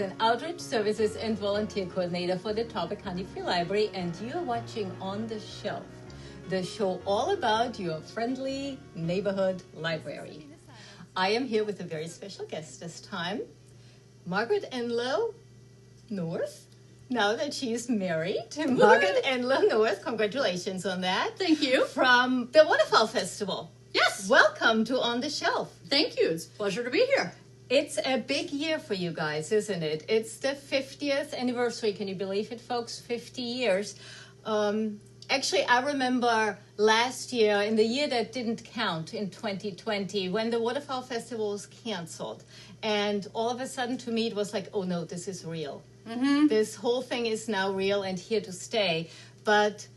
an Outreach Services and Volunteer Coordinator for the Topeka Free Library, and you're watching On the Shelf, the show all about your friendly neighborhood library. I am here with a very special guest this time, Margaret Enlow North. Now that she's married, Margaret Enlow North, congratulations on that. Thank you. From the Waterfowl Festival. Yes. Welcome to On the Shelf. Thank you. It's a pleasure to be here. It's a big year for you guys, isn't it? It's the 50th anniversary. Can you believe it, folks? 50 years. Actually, I remember last year, in the year that didn't count in 2020, when the Waterfowl Festival was canceled. And all of a sudden, to me, it was like, oh no, this is real. Mm-hmm. This whole thing is now real and here to stay. But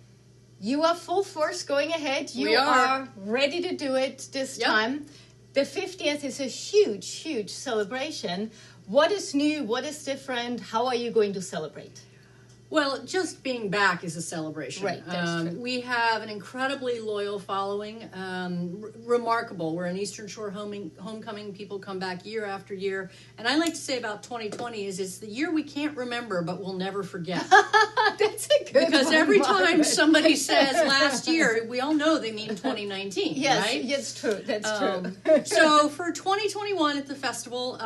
you are full force going ahead. You are ready to do it this time. The 50th is a huge, huge celebration. What is new? What is different? How are you going to celebrate? Well, just being back is a celebration. Right, that's true. We have an incredibly loyal following, remarkable. We're an Eastern Shore homecoming. People come back year after year. And I like to say about 2020 is it's the year we can't remember, but we'll never forget. That's a good Because one, every Margaret. time somebody says last year, we all know they mean 2019, yes, right? Yes, true. That's true. So for 2021 at the festival,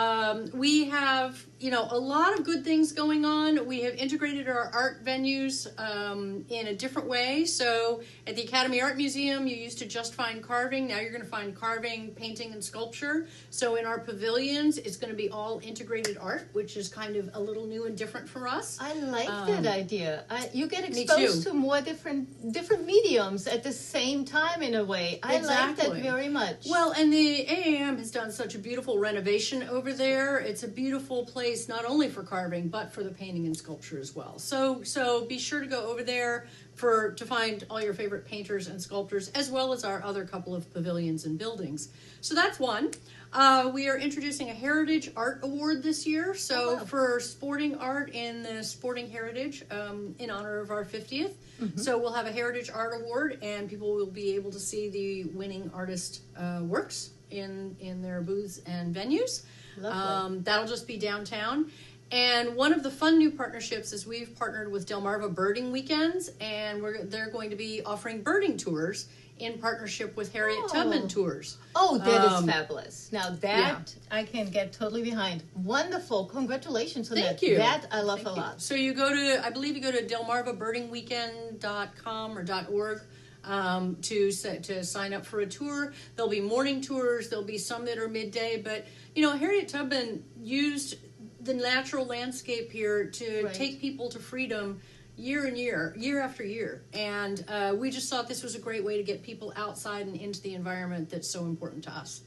we have, a lot of good things going on. We have integrated our art venues in a different way. So at the Academy Art Museum, you used to just find carving. Now you're going to find carving, painting, and sculpture. So in our pavilions, it's going to be all integrated art, which is kind of a little new and different for us. I like that idea. You get Me exposed too. to more different mediums at the same time in a way. I like that Exactly. very much. Well, and the AAM has done such a beautiful renovation over there. It's a beautiful place, not only for carving, but for the painting and sculpture as well. So be sure to go over there to find all your favorite painters and sculptors, as well as our other couple of pavilions and buildings. So that's one. We are introducing a Heritage Art Award this year. So for sporting art in the Sporting Heritage, in honor of our 50th. Mm-hmm. So we'll have a Heritage Art Award, and people will be able to see the winning artist works in their booths and venues. Lovely. That'll just be downtown. And one of the fun new partnerships is we've partnered with Delmarva Birding Weekends, and they're going to be offering birding tours in partnership with Harriet Tubman Tours. Oh, that is fabulous. Now that Yeah. I can get totally behind. Wonderful. Congratulations on that. Thank you. That I love Thank a you. lot. So I believe you go to delmarvabirdingweekend.com or .org to sign up for a tour. There'll be morning tours. There'll be some that are midday. But, Harriet Tubman used the natural landscape here to take people to freedom year after year. And we just thought this was a great way to get people outside and into the environment that's so important to us.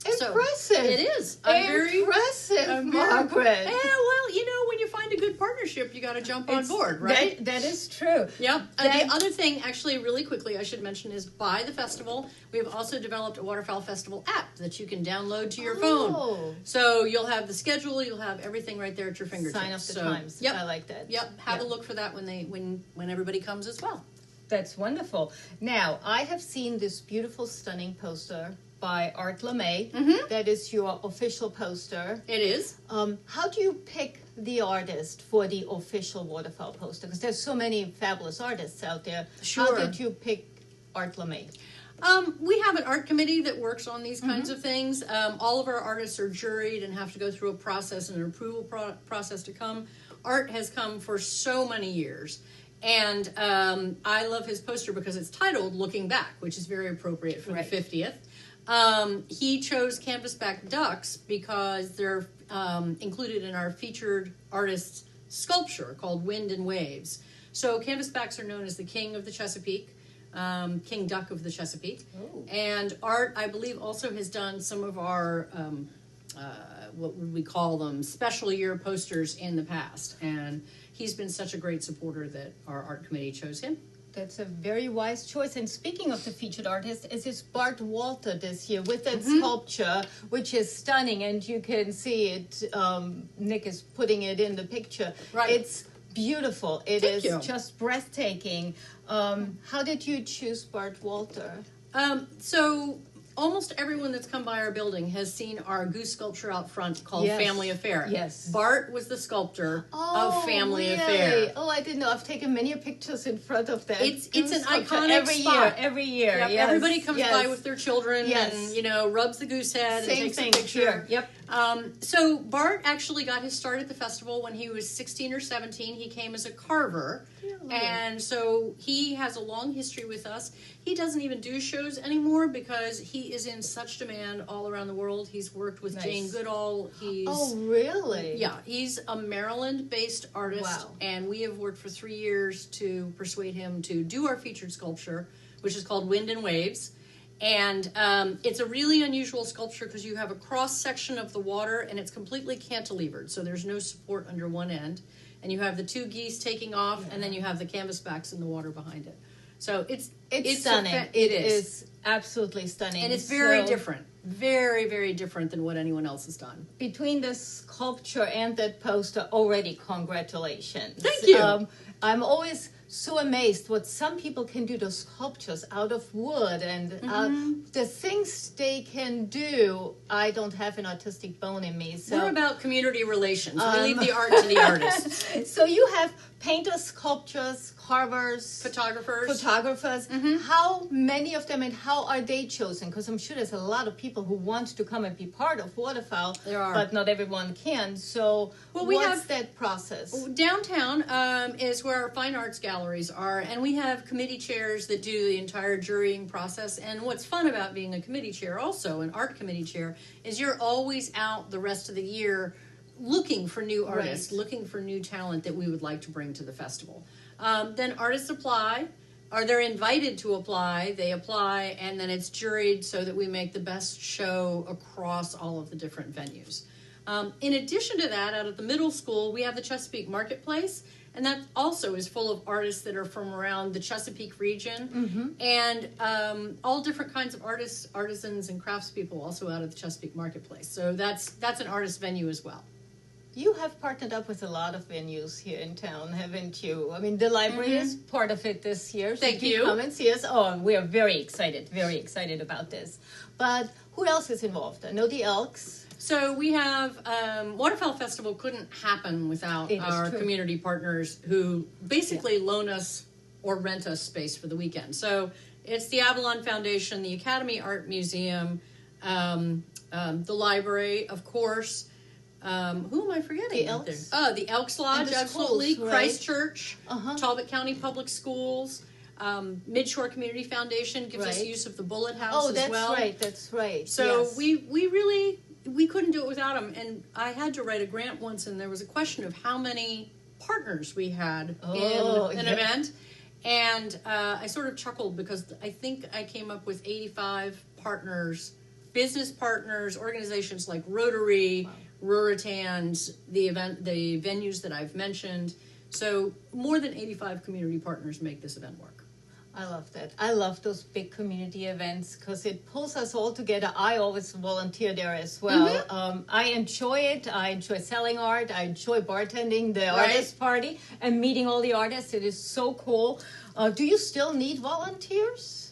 Impressive. So, it is. Impressive, Margaret. Yeah, well, when you find a good partnership, you got to jump on board, right? That is true. Yep. The other thing, actually, really quickly, I should mention is by the festival, we have also developed a Waterfowl Festival app that you can download to your phone. So you'll have the schedule, you'll have everything right there at your fingertips. Sign up the times. Yep. I like that. Yep. Have a look for that when everybody comes as well. That's wonderful. Now, I have seen this beautiful, stunning poster by Art LeMay. Mm-hmm. That is your official poster. It is. How do you pick the artist for the official Waterfowl poster? Because there's so many fabulous artists out there. Sure. How did you pick Art LeMay? We have an art committee that works on these kinds of things. All of our artists are juried and have to go through a process and an approval process to come. Art has come for so many years. And I love his poster because it's titled Looking Back, which is very appropriate for the 50th. He chose canvasback ducks because they're included in our featured artist's sculpture called Wind and Waves. So canvasbacks are known as the king of the Chesapeake, king duck of the Chesapeake. Oh. And Art, I believe, also has done some of our, what would we call them, special year posters in the past. And he's been such a great supporter that our art committee chose him. That's a very wise choice. And speaking of the featured artist, is Bart Walter this year with that sculpture, which is stunning, and you can see it. Nick is putting it in the picture. Right. It's beautiful. It Thank is you. just breathtaking. How did you choose Bart Walter? So almost everyone that's come by our building has seen our goose sculpture out front called Family Affair. Yes. Bart was the sculptor of Family really? Affair. Oh, I didn't know. I've taken many pictures in front of that. It's an iconic every spot. Every year. Yep. Yes. Everybody comes by with their children and, rubs the goose head Same and takes thing a picture. Here. Yep. So Bart actually got his start at the festival when he was 16 or 17. He came as a carver. And so he has a long history with us. He doesn't even do shows anymore because he is in such demand all around the world. He's worked with Jane Goodall. Oh, really? Yeah, he's a Maryland-based artist, and we have worked for 3 years to persuade him to do our featured sculpture, which is called Wind and Waves. And it's a really unusual sculpture because you have a cross-section of the water, and it's completely cantilevered, so there's no support under one end. And you have the two geese taking off, and then you have the canvas backs in the water behind it. So it's stunning. It is absolutely stunning. And it's very different. Very, very different than what anyone else has done. Between the sculpture and that poster, already congratulations. Thank you. I'm always so amazed what some people can do, those sculptures out of wood and the things they can do. I don't have an artistic bone in me. So we're about community relations. We leave the art to the artists. So you have painters, sculptors, carvers, photographers. How many of them and how are they chosen? Because I'm sure there's a lot of people who want to come and be part of Waterfowl, there are, but not everyone can. So what's that process? Downtown is where our fine arts galleries are, and we have committee chairs that do the entire jurying process. And what's fun about being a committee chair, also an art committee chair, is you're always out the rest of the year looking for new artists, looking for new talent that we would like to bring to the festival. Then artists apply, or they're invited to apply, they apply, and then it's juried so that we make the best show across all of the different venues. In addition to that, out at the middle school, we have the Chesapeake Marketplace, and that also is full of artists that are from around the Chesapeake region, and all different kinds of artists, artisans, and craftspeople also out of the Chesapeake Marketplace. So that's an artist venue as well. You have partnered up with a lot of venues here in town, haven't you? I mean, the library is part of it this year. So Thank you. Come and see us. Oh, we are very excited about this. But who else is involved? I know the Elks. So we have Waterfowl Festival couldn't happen without our community partners who basically loan us or rent us space for the weekend. So it's the Avalon Foundation, the Academy Art Museum, the library, of course. Who am I forgetting? The Elks. Oh, the Elks Lodge, absolutely. Schools, right? Christchurch, Talbot County Public Schools, Midshore Community Foundation gives us use of the Bullet House as well. Oh, that's right. So we really couldn't do it without them. And I had to write a grant once, and there was a question of how many partners we had in an event. And I sort of chuckled because I think I came up with 85 partners, business partners, organizations like Rotary, Ruritans, the venues that I've mentioned. So more than 85 community partners make this event work. I love that. I love those big community events because it pulls us all together. I always volunteer there as well. I enjoy it. I enjoy selling art. I enjoy bartending the artist party and meeting all the artists. It is so cool. Do you still need volunteers?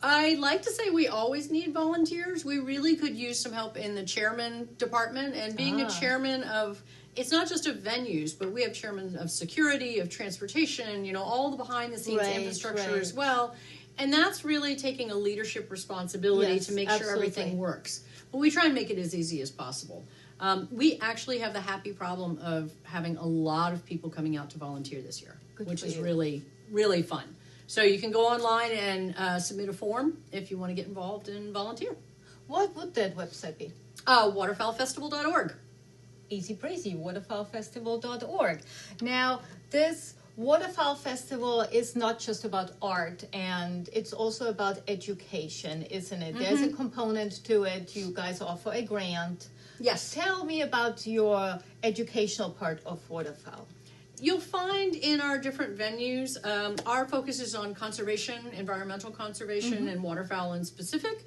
I like to say we always need volunteers. We really could use some help in the chairman department, and being a chairman of, it's not just of venues, but we have chairmen of security, of transportation, all the behind the scenes infrastructure as well. And that's really taking a leadership responsibility to make sure everything works. But we try and make it as easy as possible. We actually have the happy problem of having a lot of people coming out to volunteer this year, which is really, really fun. So you can go online and submit a form if you want to get involved and volunteer. What would that website be? Waterfowlfestival.org. Easy breezy, waterfowlfestival.org. Now, this Waterfowl Festival is not just about art, and it's also about education, isn't it? There's a component to it. You guys offer a grant. Yes. Tell me about your educational part of Waterfowl. You'll find in our different venues, our focus is on conservation, environmental conservation, and waterfowl in specific.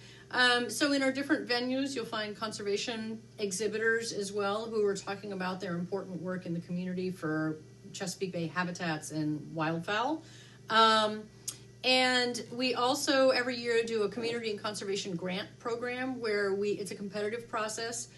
So in our different venues, you'll find conservation exhibitors as well who are talking about their important work in the community for Chesapeake Bay habitats and wildfowl. And we also every year do a community and conservation grant program where it's a competitive process.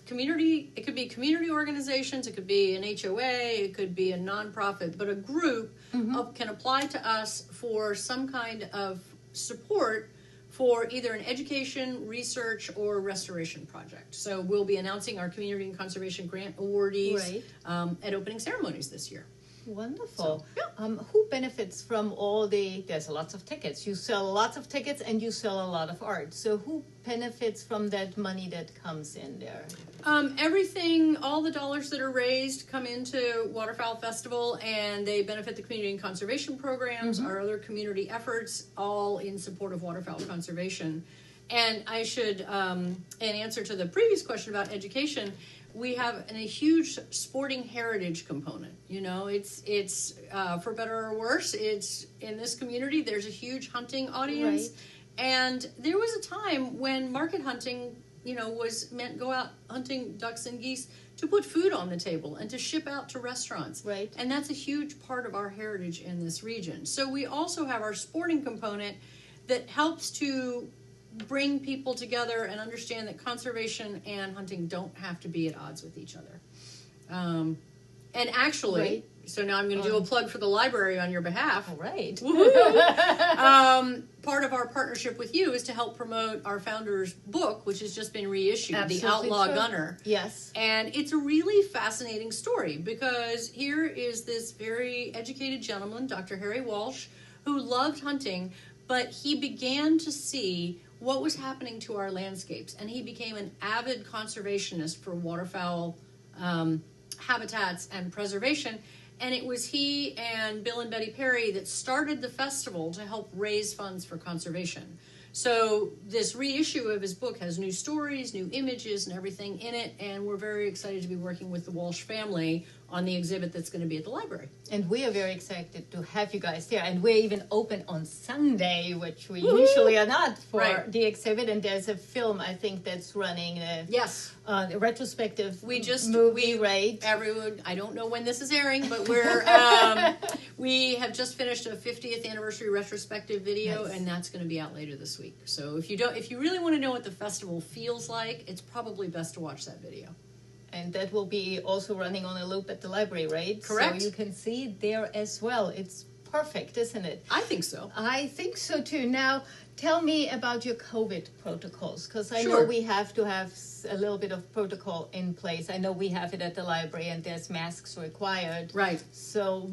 Community, it could be community organizations, it could be an HOA, it could be a nonprofit, but a group can apply to us for some kind of support for either an education, research, or restoration project. So we'll be announcing our community and conservation grant awardees at opening ceremonies this year. Wonderful. So, yeah. Who benefits from there's lots of tickets. You sell lots of tickets and you sell a lot of art. So who benefits from that money that comes in there? Everything, all the dollars that are raised come into Waterfowl Festival, and they benefit the community and conservation programs, our other community efforts, all in support of waterfowl conservation. And I should, in answer to the previous question about education, we have a huge sporting heritage component. You know, it's for better or worse, it's in this community, there's a huge hunting audience. Right. And there was a time when market hunting, was meant go out hunting ducks and geese to put food on the table and to ship out to restaurants. Right. And that's a huge part of our heritage in this region. So we also have our sporting component that helps to bring people together and understand that conservation and hunting don't have to be at odds with each other. And actually, so now I'm going to do a plug for the library on your behalf. All right. Part of our partnership with you is to help promote our founder's book, which has just been reissued, Absolutely The Outlaw true. Gunner. Yes. And it's a really fascinating story because here is this very educated gentleman, Dr. Harry Walsh, who loved hunting, but he began to see what was happening to our landscapes, and he became an avid conservationist for waterfowl habitats and preservation. And it was he and Bill and Betty Perry that started the festival to help raise funds for conservation. So this reissue of his book has new stories, new images, and everything in it, and we're very excited to be working with the Walsh family on the exhibit that's going to be at the library. And we are very excited to have you guys there. And we're even open on Sunday, which we usually are not for the exhibit. And there's a film, I think, that's running. Yes. A retrospective movie, right? Everyone, I don't know when this is airing, but we have just finished a 50th anniversary retrospective video, and that's going to be out later this week. So if you really want to know what the festival feels like, it's probably best to watch that video. And that will be also running on a loop at the library, right? Correct. So you can see it there as well. It's perfect, isn't it? I think so. I think so too. Now, tell me about your COVID protocols, because I know we have to have a little bit of protocol in place. I know we have it at the library, and there's masks required. Right. So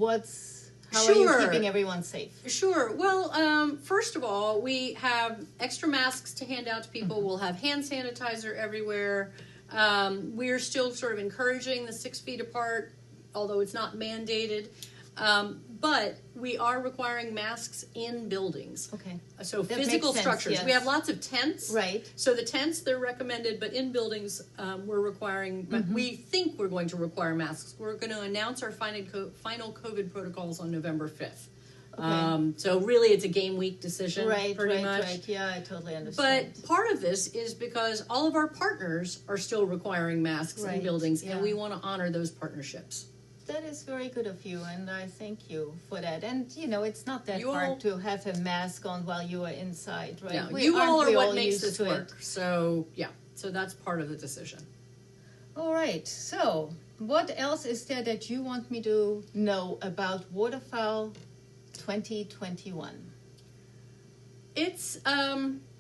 how are you keeping everyone safe? Sure. Well, first of all, we have extra masks to hand out to people. We'll have hand sanitizer everywhere. We're still sort of encouraging the 6 feet apart, although it's not mandated. But we are requiring masks in buildings. Okay. So that physical makes sense, structures. yes. We have lots of tents. Right. So the tents, they're recommended, but in buildings, we're requiring, we think we're going to require masks. We're going to announce our final COVID protocols on November 5th. Okay. So really it's a game week decision, pretty much. Right. Yeah, I totally understand. But part of this is because all of our partners are still requiring masks in buildings, and we want to honor those partnerships. That is very good of you, and I thank you for that. And, it's not that hard to have a mask on while you are inside, right? No, you all are what makes this work. So, so that's part of the decision. All right. So, what else is there that you want me to know about Waterfowl 2021? It's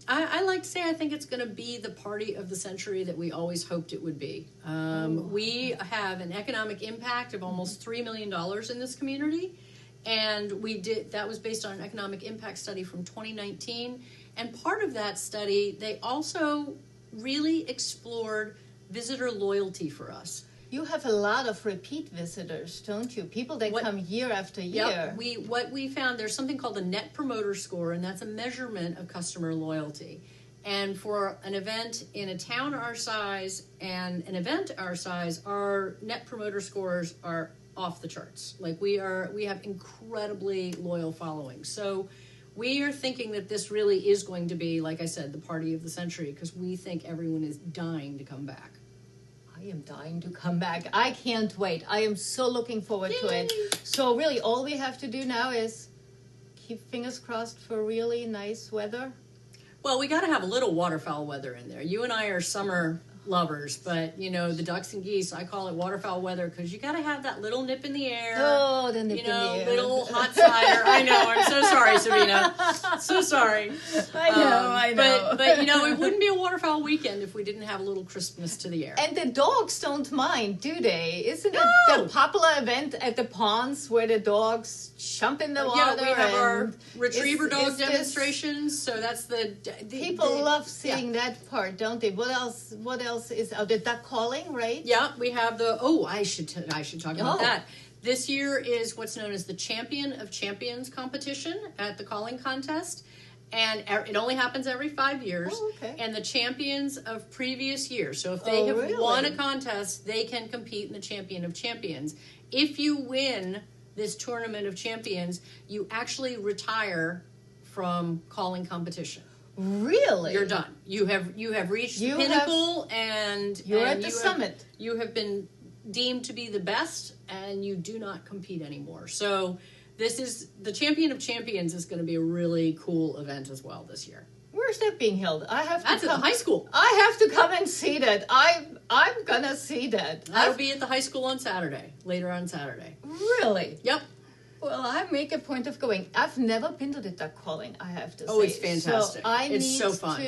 I like to say I think it's going to be the party of the century that we always hoped it would be. We have an economic impact of almost $3 million in this community, and that was based on an economic impact study from 2019. And part of that study, they also really explored visitor loyalty for us. You have a lot of repeat visitors, don't you? People that come year after year. Yeah, what we found, there's something called the Net Promoter Score, and that's a measurement of customer loyalty. And for an event in a town our size and an event our size, our Net Promoter Scores are off the charts. Like we have incredibly loyal followings. So we are thinking that this really is going to be, like I said, the party of the century, because we think everyone is dying to come back. I am dying to come back. I can't wait. I am so looking forward to it. So really all we have to do now is keep fingers crossed for really nice weather. Well, we got to have a little waterfowl weather in there. You and I are summer lovers, but you know, the ducks and geese, I call it waterfowl weather because you got to have that little nip in the air. Oh, the nip in the air. Little hot cider. I know. I'm so sorry, Sabina. So sorry. I know. But you know, it wouldn't be a waterfowl weekend if we didn't have a little crispness to the air. And the dogs don't mind, do they? Isn't it the popular event at the ponds where the dogs jump in the water? Yeah, we have our retriever is dog demonstrations. So that's the people love seeing that part, don't they? What else? What else is out? The duck calling, right? Yeah, we have the. Oh, I should talk about that. This year is what's known as the Champion of Champions competition at the calling contest. And it only happens every 5 years. Oh, okay. And the champions of previous years. So if they have won a contest, they can compete in the Champion of Champions. If you win this Tournament of Champions, you actually retire from calling competition. Really? You're done. You have reached the pinnacle, and you're at the summit. You have been deemed to be the best, and you do not compete anymore. So this is the Champion of Champions is going to be a really cool event as well this year. Where's that being held? That's at the high school. I have to come and see that. I'm gonna see that. That'll be at the high school on Saturday. Later on Saturday. Really? Yep. Well, I make a point of going. I've never been to the duck calling, I have to say. Oh, it's fantastic. So it's so fun.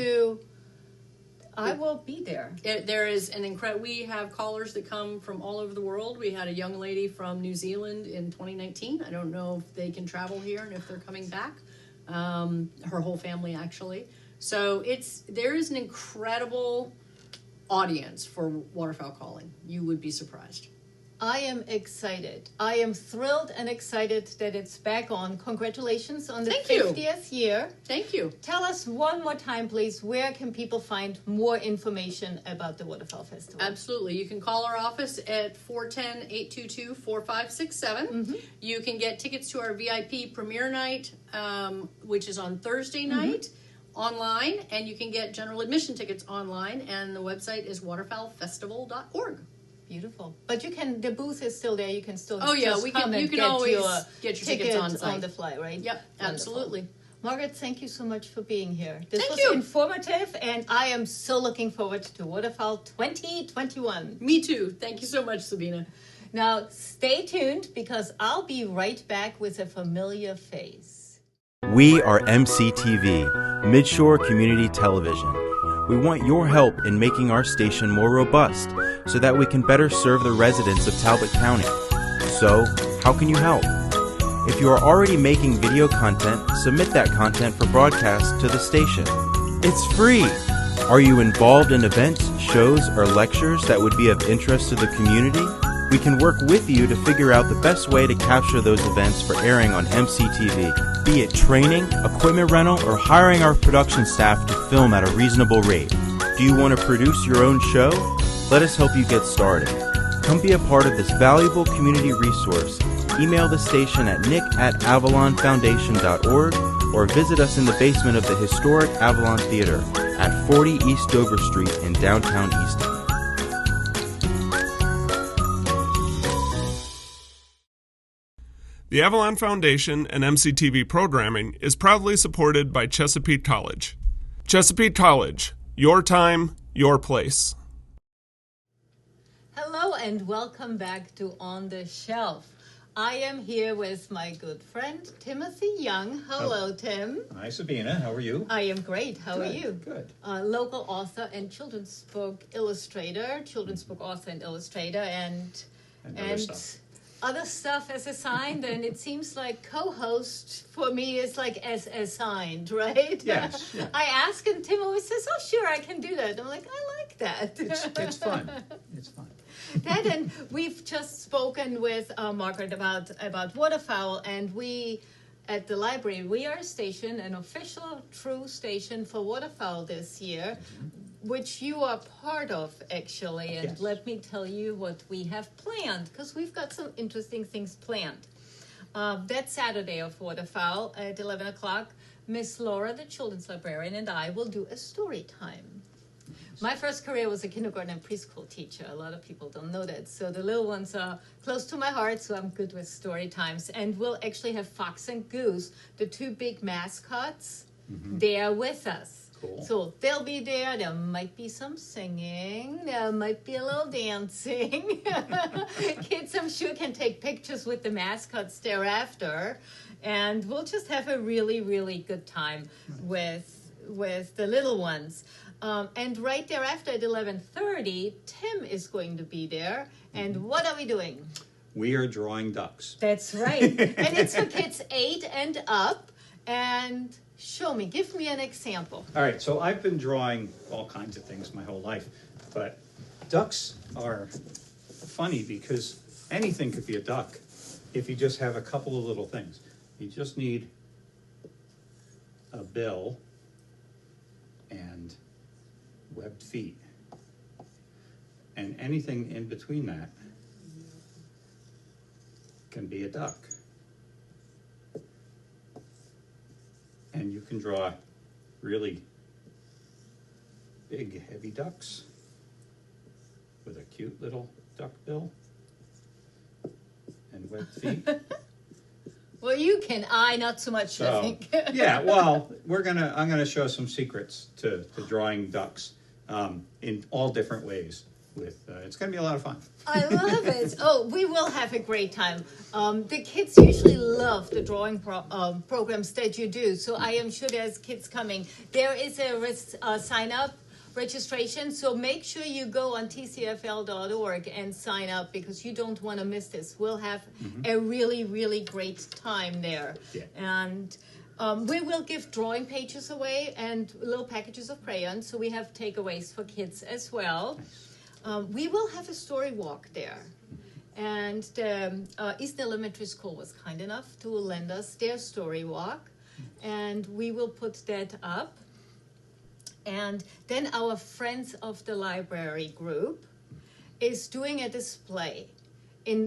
I will be there. There is an incredible. We have callers that come from all over the world. We had a young lady from New Zealand in 2019. I don't know if they can travel here and if they're coming back. Her whole family, actually. So there is an incredible audience for waterfowl calling. You would be surprised. I am excited. I am thrilled and excited that it's back on. Congratulations on the 50th year. Thank you. Tell us one more time, please, where can people find more information about the Waterfowl Festival? Absolutely. You can call our office at 410-822-4567. Mm-hmm. You can get tickets to our VIP premiere night, which is on Thursday night, online, and you can get general admission tickets online, and the website is waterfowlfestival.org. Beautiful. But the booth is still there. You can still you can always get your tickets on site. On the fly, right? Yep, absolutely. Margaret, thank you so much for being here. This was informative, and I am so looking forward to Waterfowl 2021. Me too. Thank you so much, Sabina. Now, stay tuned, because I'll be right back with a familiar face. We are MCTV, Midshore Community Television. We want your help in making our station more robust so that we can better serve the residents of Talbot County. So, how can you help? If you are already making video content, submit that content for broadcast to the station. It's free! Are you involved in events, shows, or lectures that would be of interest to the community? We can work with you to figure out the best way to capture those events for airing on MCTV, be it training, equipment rental, or hiring our production staff to film at a reasonable rate. Do you want to produce your own show? Let us help you get started. Come be a part of this valuable community resource. Email the station at nick@avalonfoundation.org or visit us in the basement of the historic Avalon Theater at 40 East Dover Street in downtown Easton. The Avalon Foundation and MCTV programming is proudly supported by Chesapeake College. Chesapeake College, your time, your place. Hello and welcome back to On the Shelf. I am here with my good friend, Timothy Young. Hello, Tim. Hi, Sabina. How are you? I am great. How are you? Good. Local author and children's book illustrator, and other stuff as assigned, and it seems like co-host for me is like as assigned, right? Yes. Yeah. I ask, and Tim always says, "Oh, sure, I can do that." I'm like, I like that. It's fun. It's fun. That, and we've just spoken with Margaret about waterfowl, and we at the library, we are a station, an official true station for waterfowl this year, which you are part of, actually. And yes. Let me tell you what we have planned, because we've got some interesting things planned. That Saturday of waterfowl at 11 o'clock, Miss Laura, the children's librarian, and I will do a story time. My first career was a kindergarten and preschool teacher. A lot of people don't know that. So the little ones are close to my heart, so I'm good with story times. And we'll actually have Fox and Goose, the two big mascots, there with us. Cool. So they'll be there. There might be some singing. There might be a little dancing. Kids, I'm sure, can take pictures with the mascots thereafter. And we'll just have a really, really good time with the little ones. And right thereafter at 11:30, Tim is going to be there. And what are we doing? We are drawing ducks. That's right. And it's for kids 8 and up. And show me, give me an example. All right, so I've been drawing all kinds of things my whole life, but ducks are funny because anything could be a duck if you just have a couple of little things. You just need a bill and webbed feet. And anything in between that can be a duck. And you can draw really big, heavy ducks with a cute little duck bill and webbed feet. Well, you can. I not so much, I think. Yeah, well, I'm gonna show some secrets to drawing ducks in all different ways. It's gonna be a lot of fun. I love it. Oh, we will have a great time. The kids usually love the drawing programs that you do, so I am sure there's kids coming. There is a sign-up registration, so make sure you go on tcfl.org and sign up because you don't want to miss this. We'll have a really, really great time there. Yeah. And we will give drawing pages away and little packages of crayons, so we have takeaways for kids as well. We will have a story walk there. And the Eastern Elementary School was kind enough to lend us their story walk. And we will put that up. And then our Friends of the Library group is doing a display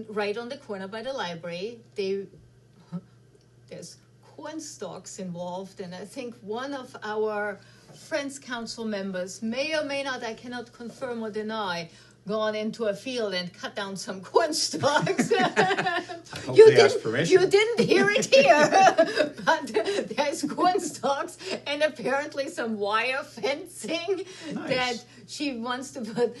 right on the corner by the library. There's corn stalks involved, and I think one of our Friends Council members may or may not, I cannot confirm or deny, gone into a field and cut down some corn stalks. You didn't hear it here, but there's corn stalks and apparently some wire fencing that she wants to put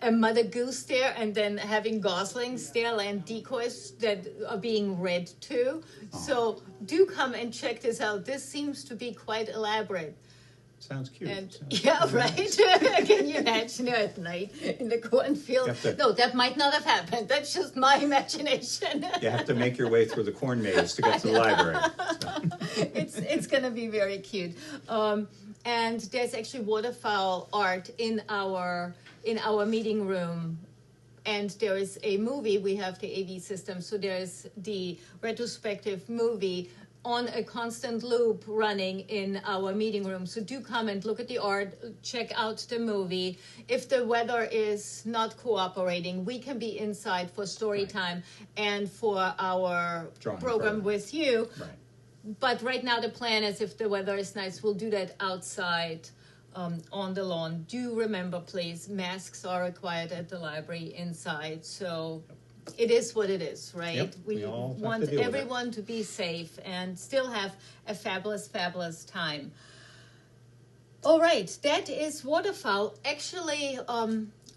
a mother goose there, and then having goslings there and decoys that are being read to. So do come and check this out. This seems to be quite elaborate. Sounds cute. And, right? Can you imagine her at night in the cornfield? No, that might not have happened. That's just my imagination. You have to make your way through the corn maze to get to the library. So. It's going to be very cute. And there's actually waterfowl art in our meeting room. And there is a movie. We have the AV system, so there's the retrospective movie on a constant loop running in our meeting room. So do come and look at the art, check out the movie. If the weather is not cooperating, we can be inside for story time and for our program with you. Right. But right now the plan is, if the weather is nice, we'll do that outside on the lawn. Do remember, please, masks are required at the library inside. So it is what it is, right? Yep, we want everyone to be safe and still have a fabulous, fabulous time. All right, that is Waterfowl. Actually,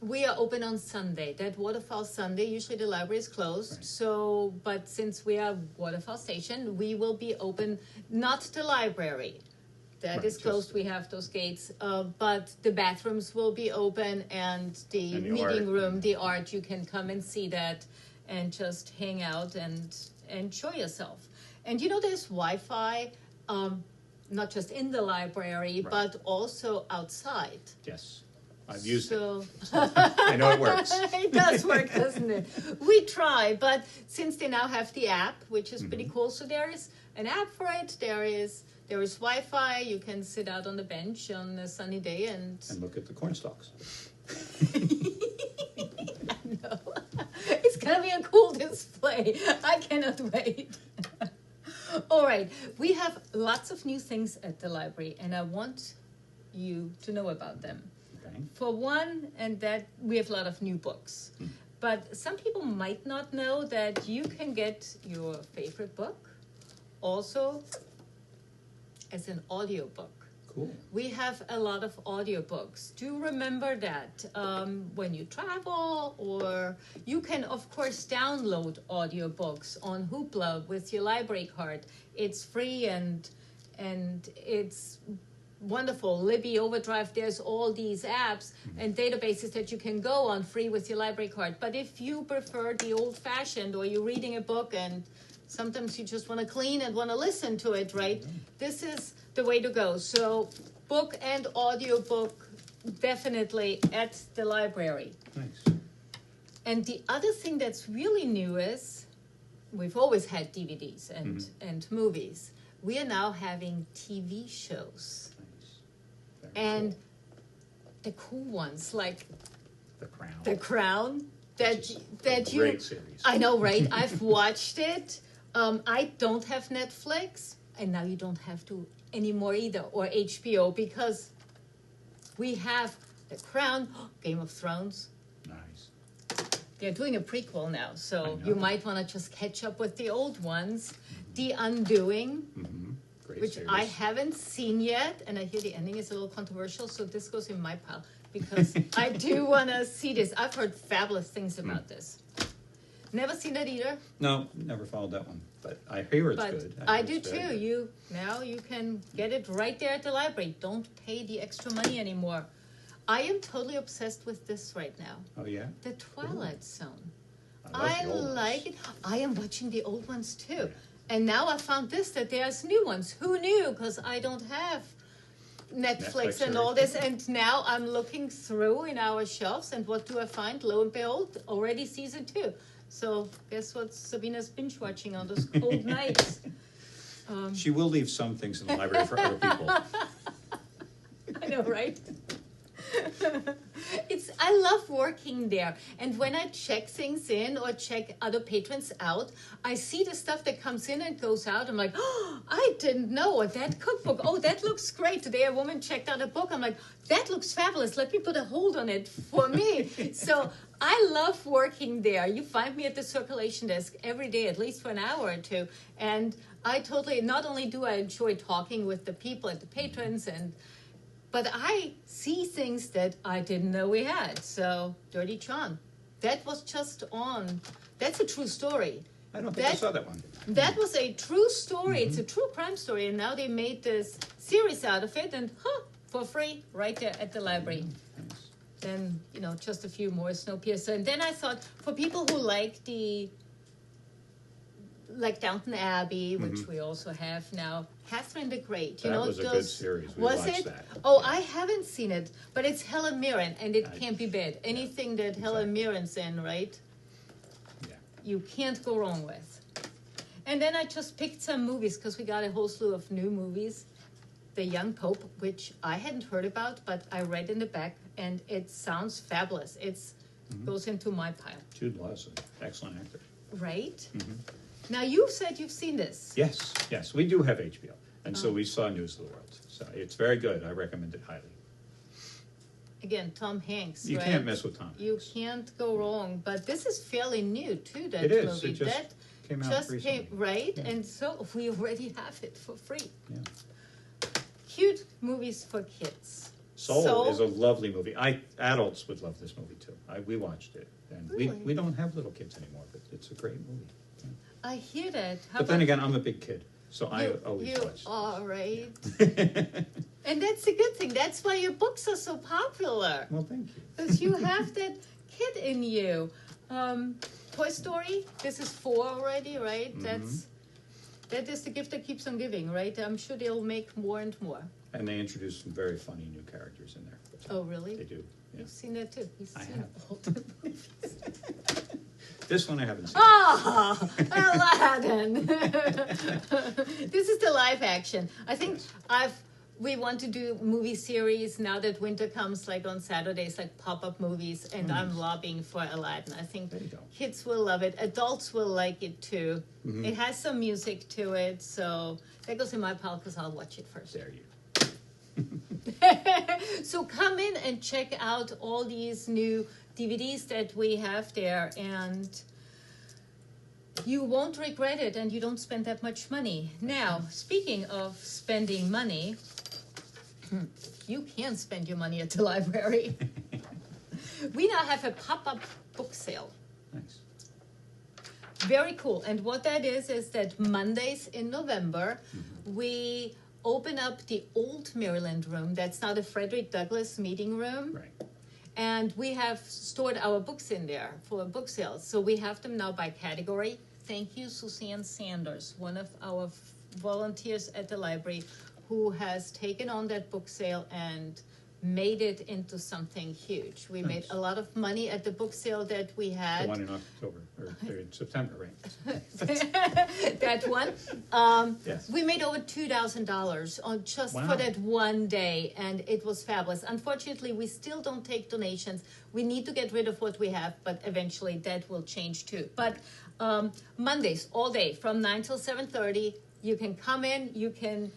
we are open on Sunday. That Waterfowl Sunday, usually the library is closed. Right. So, but since we are Waterfowl Station, we will be open, not the library. That is closed. We have those gates, but the bathrooms will be open, and the meeting room, the art, you can come and see that and just hang out and enjoy yourself. And there's Wi-Fi, not just in the library, but also outside. Yes, I've used it. I know it works. It does work, doesn't it? We try, but since they now have the app, which is pretty cool, so there is an app for it. There is Wi-Fi. You can sit out on the bench on a sunny day and look at the corn stalks. I know. It's going to be a cool display. I cannot wait. All right. We have lots of new things at the library, and I want you to know about them. Okay. For one, and that we have a lot of new books. But some people might not know that you can get your favorite book also as an audiobook. Cool. We have a lot of audiobooks. Do remember that when you travel, or you can, of course, download audiobooks on Hoopla with your library card. It's free and it's wonderful. Libby, Overdrive, there's all these apps and databases that you can go on free with your library card. But if you prefer the old-fashioned, or you're reading a book and sometimes you just want to clean and want to listen to it, right? This is the way to go. So book and audiobook definitely at the library. Nice. And the other thing that's really new is we've always had DVDs and movies. We are now having TV shows. Nice. Very And cool. the cool ones, like The Crown. The Crown, Which is a great series. I know, right? I've watched it. I don't have Netflix, and now you don't have to anymore either, or HBO, because we have The Crown, Game of Thrones. Nice. They're doing a prequel now, so I know. you might want to just catch up with the old ones. The Undoing, Great which series. I haven't seen yet, and I hear the ending is a little controversial, so this goes in my pile, because I do want to see this. I've heard fabulous things about this. Never seen it either, No, never followed that one, but I hear it's but good. I hear do it's very too. good. You can get it right there at the library. Don't pay the extra money anymore. I am totally obsessed with this right now. Oh, yeah? The Twilight Zone. love the old like ones. it. I am watching the old ones too. And now I found this, that there's new ones. Who knew? Because I don't have Netflix and all this. And now I'm looking through in our shelves, and what do I find? Lo and behold, already season 2. So guess what Sabina's binge watching on those cold nights? She will leave some things in the library for other people. I know, right? I love working there, and when I check things in or check other patrons out, I see the stuff that comes in and goes out. I'm like, oh, I didn't know. Or that cookbook, oh, that looks great. Today a woman checked out a book. I'm like, that looks fabulous. Let me put a hold on it for me. So I love working there. You find me at the circulation desk every day, at least for an hour or two, and I totally, not only do I enjoy talking with the people and the patrons, but I see things that I didn't know we had. So, Dirty John, that was just on. That's a true story. I don't think I saw that one. That was a true story. It's a true crime story, and now they made this series out of it, and for free, right there at the library. Nice. Then, just a few more Snowpiercer. And then I thought, for people who like Downton Abbey, which we also have now, Catherine the Great. That was a good series. We was watched it? that. Oh, Yeah. I haven't seen it, but it's Helen Mirren, and it can't be bad. Anything that Helen exactly. Mirren's in, right? Yeah. You can't go wrong with. And then I just picked some movies, because we got a whole slew of new movies. The Young Pope, which I hadn't heard about, but I read in the back, and it sounds fabulous. It's goes into my pile. Jude Law's an excellent actor. Right? Now, you said you've seen this. Yes. We do have HBO. And so we saw News of the World. So it's very good. I recommend it highly. Again, Tom Hanks, You right? can't mess with Tom You Hanks. can't go wrong. But this is fairly new, too, that It is. movie. It just that came out just recently. came, right? And so we already have it for free. Yeah. Cute movies for kids. Soul is a lovely movie. Adults would love this movie, too. We watched it. And Really? we don't have little kids anymore, but it's a great movie. Yeah. I hear that. But then again, I'm a big kid, so I always you watch. are, right? And that's a good thing. That's why your books are so popular. Well, thank you. Because you have that kid in you. Toy Story, this is 4 already, right? That is the gift that keeps on giving, right? I'm sure they'll make more and more. And they introduced some very funny new characters in there. Oh, really? They do. Yeah. You've seen that too. You've I seen have. all the movies. This one I haven't seen. Ah, Aladdin. This is the live action. I think we want to do movie series now that winter comes, like on Saturdays, like pop-up movies, and I'm lobbying for Aladdin. I think There you go. kids will love it. Adults will like it too. It has some music to it, so that goes in my pile because I'll watch it first. There you. So come in and check out all these new DVDs that we have there, and you won't regret it, and you don't spend that much money. Now, speaking of spending money, you can spend your money at the library. We now have a pop-up book sale. Nice. Very cool. And what that is that Mondays in November, we open up the old Maryland room. That's now the Frederick Douglass meeting room. Right. And we have stored our books in there for a book sale. So we have them now by category. Thank you, Suzanne Sanders, one of our volunteers at the library, who has taken on that book sale and made it into something huge. We made a lot of money at the book sale that we had. The one in October, or in September, right? That one. Yes. We made over $2,000 on just for that one day, and it was fabulous. Unfortunately, we still don't take donations. We need to get rid of what we have, but eventually that will change too. But Mondays, all day, from 9 till 7:30, you can come in, you can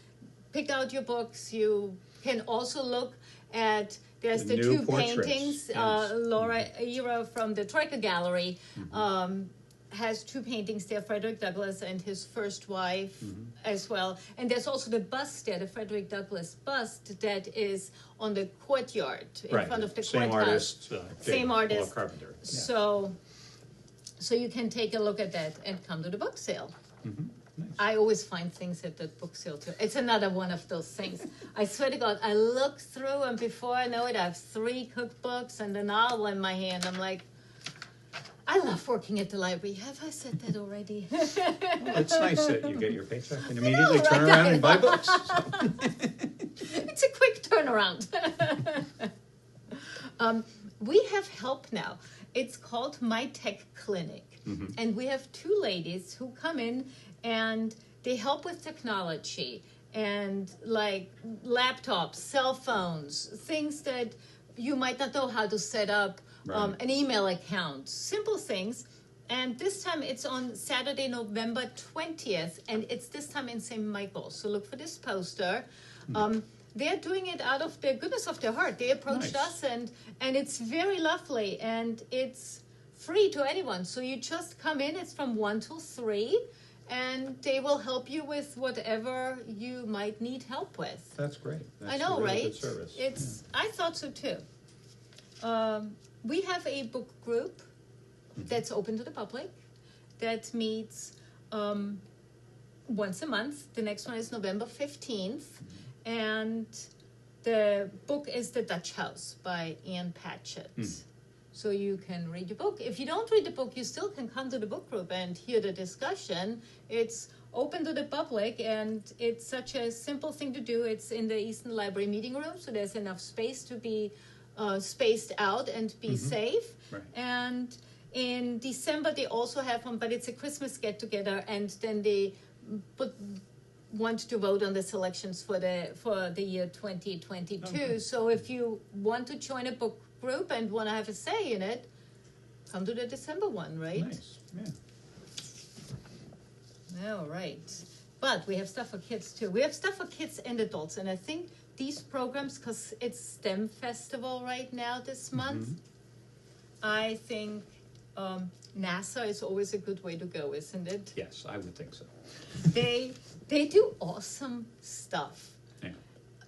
pick out your books, you can also look at, there's the new two portraits, paintings. yes. Laura Ira from the Troika Gallery has two paintings there, Frederick Douglass and his first wife as well. And there's also the bust there, the Frederick Douglass bust that is on the courtyard in front of the Same courthouse. artist. Same artist. Carpenter. Yeah. So you can take a look at that and come to the book sale. Nice. I always find things at the book sale too. It's another one of those things. I swear to God, I look through and before I know it, I have 3 cookbooks and a novel in my hand. I'm like, I love working at the library. Have I said that already? Well, it's nice that you get your paycheck and immediately turn around and buy books. It's a quick turnaround. We have help now. It's called My Tech Clinic. And we have 2 ladies who come in and they help with technology and like laptops, cell phones, things that you might not know how to set up, an email account, simple things. And this time it's on Saturday, November 20th, and it's this time in St. Michael. So look for this poster. They're doing it out of the goodness of their heart. They approached us, and it's very lovely, and it's free to anyone. So you just come in. It's from 1 till 3, and they will help you with whatever you might need help with. That's great. That's I know, a really right? Good service. It's. I thought so too. We have a book group that's open to the public that meets once a month. The next one is November 15th. And the book is The Dutch House by Anne Patchett. So you can read the book. If you don't read the book, you still can come to the book group and hear the discussion. It's open to the public, and it's such a simple thing to do. It's in the Eastern Library meeting room, so there's enough space to be spaced out and be safe. Right. And in December, they also have one, but it's a Christmas get-together, and then they want to vote on the selections for the year 2022. Okay. So if you want to join a book group and want to have a say in it, come to the December one, right? Nice, yeah. All right. But we have stuff for kids too. We have stuff for kids and adults, and I think these programs, because it's STEM Festival right now this month, I think NASA is always a good way to go, isn't it? Yes, I would think so. They do awesome stuff. Yeah.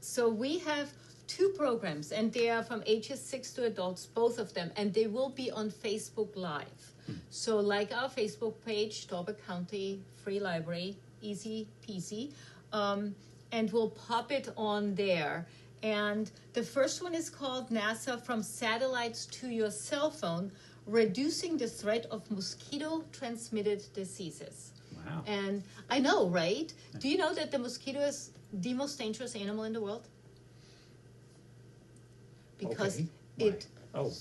So we have 2 programs, and they are from ages 6 to adults, both of them, and they will be on Facebook Live. So like our Facebook page, Talbot County Free Library, easy peasy, and we'll pop it on there. And the first one is called NASA From Satellites to Your Cell Phone, Reducing the Threat of Mosquito-Transmitted Diseases. Wow. And I know, right? Do you know that the mosquito is the most dangerous animal in the world? Because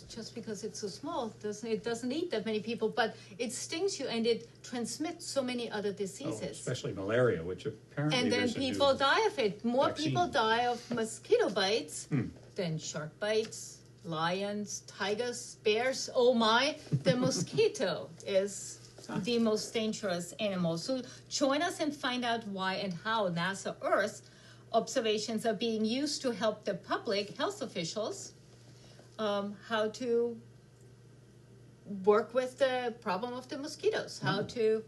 just because it's so small, it doesn't eat that many people, but it stings you and it transmits so many other diseases. Especially malaria, which apparently and then people die of it. More people die of mosquito bites than shark bites, lions, tigers, bears. Oh my, the mosquito is the most dangerous animal. So join us and find out why and how NASA Earth observations are being used to help the public health officials how to work with the problem of the mosquitoes, how to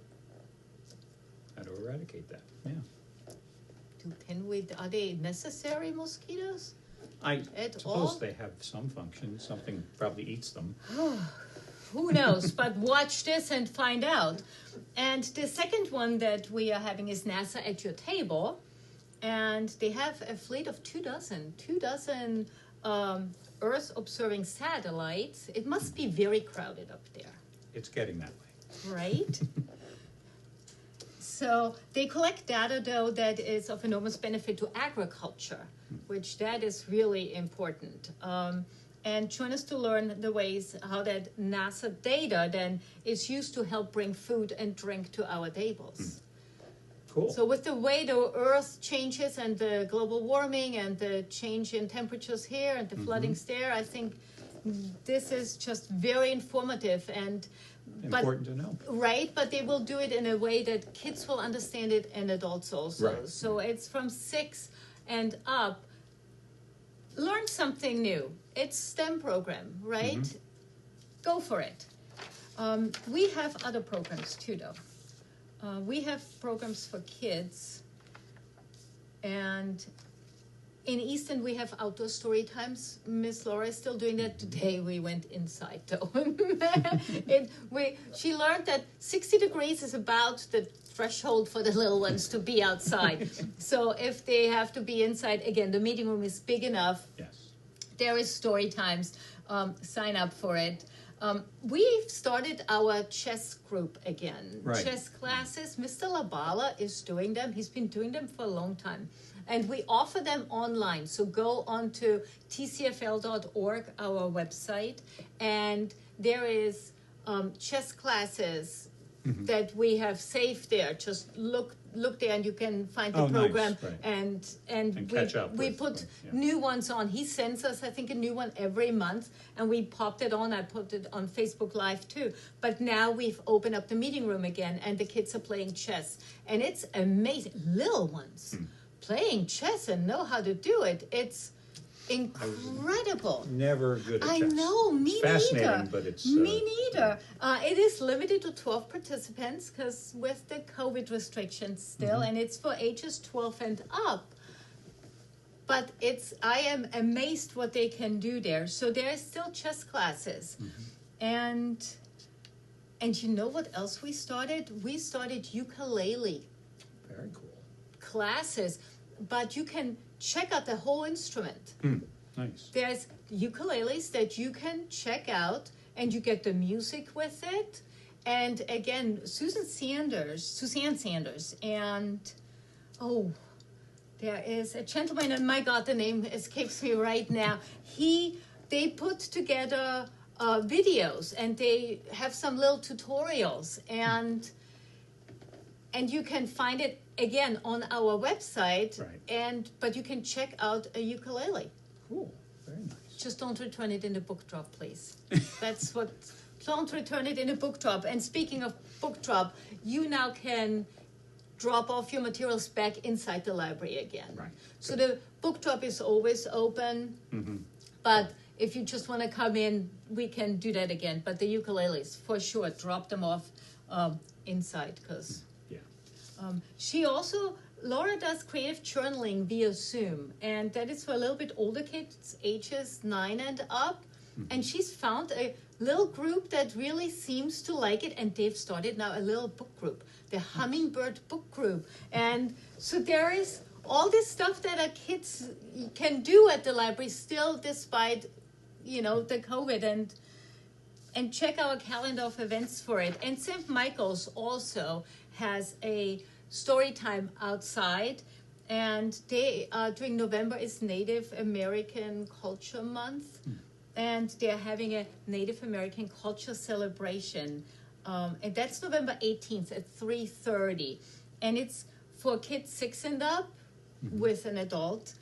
eradicate that. Yeah. Are they necessary mosquitoes? I At suppose all? they have some function. Something probably eats them. Who knows? But watch this and find out. And the second one that we are having is NASA at Your Table. And they have a fleet of 24 Earth-observing satellites. It must be very crowded up there. It's getting that way. Right? So they collect data, though, that is of enormous benefit to agriculture, which that is really important. And join us to learn the ways how that NASA data then is used to help bring food and drink to our tables. Cool. So with the way the Earth changes and the global warming and the change in temperatures here and the floodings there, I think this is just very informative and Important to know. Right, but they will do it in a way that kids will understand it and adults also. Right. So it's from 6 and up. Learn something new. It's STEM program, right? Go for it. We have other programs too, though. We have programs for kids, and in Easton we have outdoor story times. Miss Laura is still doing that. Today we went inside though. She learned that 60 degrees is about the threshold for the little ones to be outside. So if they have to be inside, again, the meeting room is big enough. Yes. There is story times. Sign up for it. We've started our chess group again. Right. Chess classes. Mr. Labala is doing them. He's been doing them for a long time. And we offer them online. So go on to tcfl.org, our website, and there is chess classes that we have saved there. Just look there and you can find the program. Nice, right. and catch up we with put them, yeah. new ones on. He sends us, I think, a new one every month, and we popped it on. I put it on Facebook Live too. But now we've opened up the meeting room again, and the kids are playing chess, and it's amazing. Little ones playing chess and know how to do it. It's incredible. Never good at chess. I know, me It's fascinating, neither. but it's... me neither. It is limited to 12 participants because with the COVID restrictions still, and it's for ages 12 and up. But I am amazed what they can do there. So there are still chess classes. And you know what else we started? We started ukulele Very cool. classes, but you can check out the whole instrument. Nice. There's ukuleles that you can check out, and you get the music with it. And again, Suzanne Sanders, and there is a gentleman, and my God, the name escapes me right now. They put together videos, and they have some little tutorials, and you can find it again on our website. Right. But you can check out a ukulele. Cool. Very nice. Just don't return it in the book drop, please. Don't return it in a book drop. And speaking of book drop, you now can drop off your materials back inside the library again. Right. So the book drop is always open, but if you just want to come in, we can do that again. But the ukuleles, for sure, drop them off inside, because Laura does creative journaling via Zoom, and that is for a little bit older kids, ages 9 and up. And she's found a little group that really seems to like it, and they've started now a little book group, the Hummingbird Book Group. And so there is all this stuff that our kids can do at the library still, despite, the COVID, and check our calendar of events for it. And St. Michael's also has a story time outside, and they during November is Native American Culture Month, and they're having a Native American culture celebration, and that's November 18th at 3:30, and it's for kids 6 and up with an adult,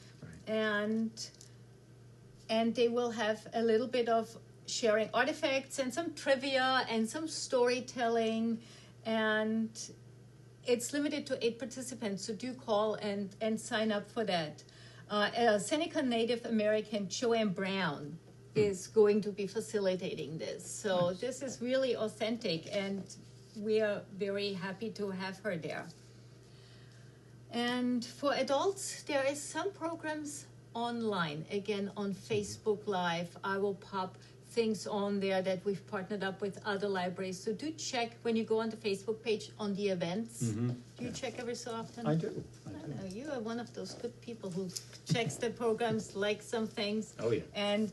and they will have a little bit of sharing artifacts and some trivia and some storytelling, and it's limited to 8 participants, so do call and sign up for that. Seneca Native American Joanne Brown is going to be facilitating this. So this is really authentic, and we are very happy to have her there. And for adults, there is some programs online, again on Facebook Live. I will pop things on there that we've partnered up with other libraries. So do check when you go on the Facebook page on the events. Do you check every so often? I do. I know, you are one of those good people who checks the programs, likes some things. Oh, yeah. And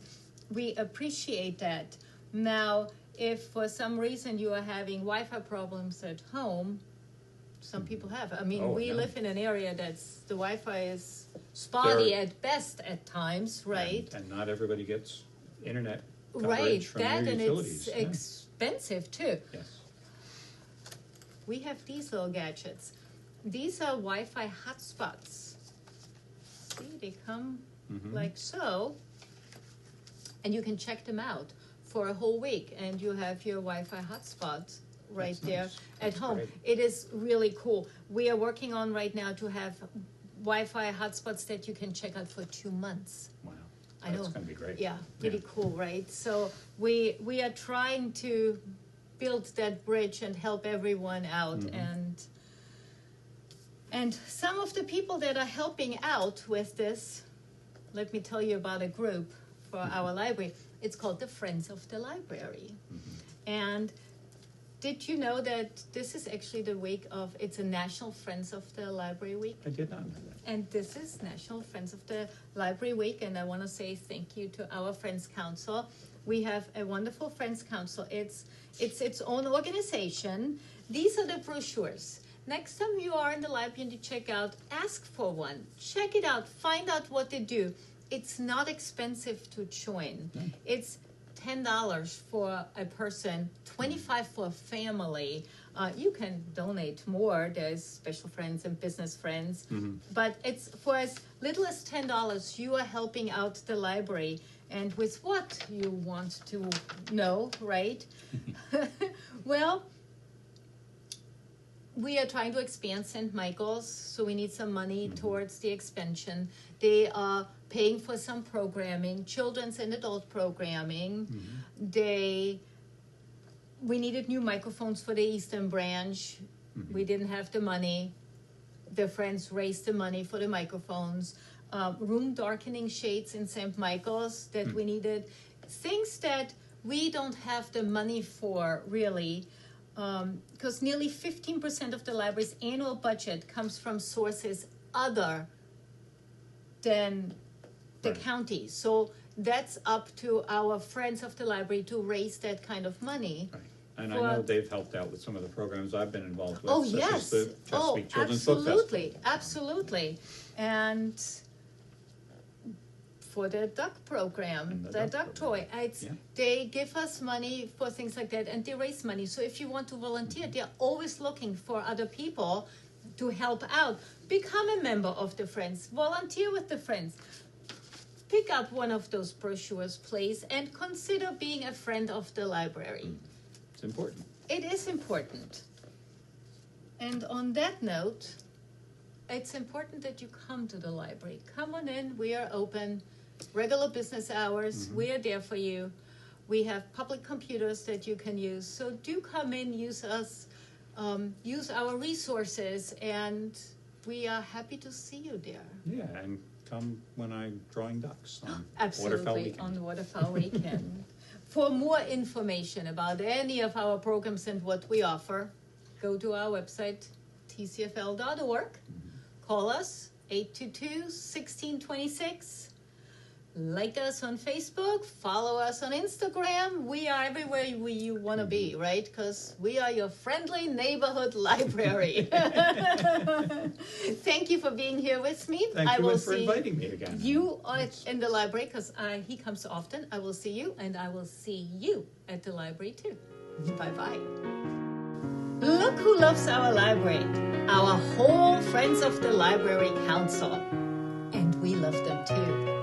we appreciate that. Now, if for some reason you are having Wi-Fi problems at home, some people have. I mean, we live in an area that's, the Wi-Fi is spotty at best at times, right? And not everybody gets internet coverage Right, from that your and utilities. it's expensive too. Yes. We have these little gadgets. These are Wi-Fi hotspots. See, they come like so, and you can check them out for a whole week, and you have your Wi-Fi hotspot right That's there nice. at That's home. great. It is really cool. We are working on right now to have Wi-Fi hotspots that you can check out for 2 months. Wow. I know. That's going to be great. Yeah, pretty cool, right? So we are trying to build that bridge and help everyone out, and some of the people that are helping out with this, let me tell you about a group for our library. It's called the Friends of the Library. And did you know that this is actually the week of, it's a National Friends of the Library Week? I did not know that. And this is National Friends of the Library Week, and I want to say thank you to our Friends Council. We have a wonderful Friends Council. It's its own organization. These are the brochures. Next time you are in the library and you check out, ask for one. Check it out. Find out what they do. It's not expensive to join. It's $10 for a person, $25 for a family. You can donate more. There's special friends and business friends. But it's for as little as $10, you are helping out the library. And with what you want to know, right? Well, we are trying to expand St. Michael's, so we need some money towards the expansion. They are paying for some programming, children's and adult programming. We needed new microphones for the Eastern Branch. We didn't have the money. The friends raised the money for the microphones. Room darkening shades in St. Michael's that we needed. Things that we don't have the money for, really, because nearly 15% of the library's annual budget comes from sources other than the county. So that's up to our Friends of the Library to raise that kind of money. Right. And I know they've helped out with some of the programs I've been involved with, Oh, such yes. as the Chesapeake Children's Book absolutely. Festival. Absolutely. And for the duck program, And the duck toy, they give us money for things like that, and they raise money. So if you want to volunteer, they're always looking for other people to help out. Become a member of the Friends. Volunteer with the Friends. Pick up one of those brochures, please, and consider being a friend of the library. It's important. It is important. And on that note, it's important that you come to the library. Come on in. We are open. Regular business hours. We are there for you. We have public computers that you can use. So do come in, use us, use our resources, and we are happy to see you there. Yeah, and come when I'm drawing ducks on Waterfowl Absolutely, weekend. on Waterfowl weekend. For more information about any of our programs and what we offer, go to our website, tcfl.org. Call us, 822-1626. Like us on Facebook, follow us on Instagram. We are everywhere you want to be, right? Because we are your friendly neighborhood library. Thank you for being here with me. Thank you for inviting me again. You are in the library because he comes so often. I will see you, and I will see you at the library too. Bye-bye. Look who loves our library. Our whole Friends of the Library Council. And we love them too.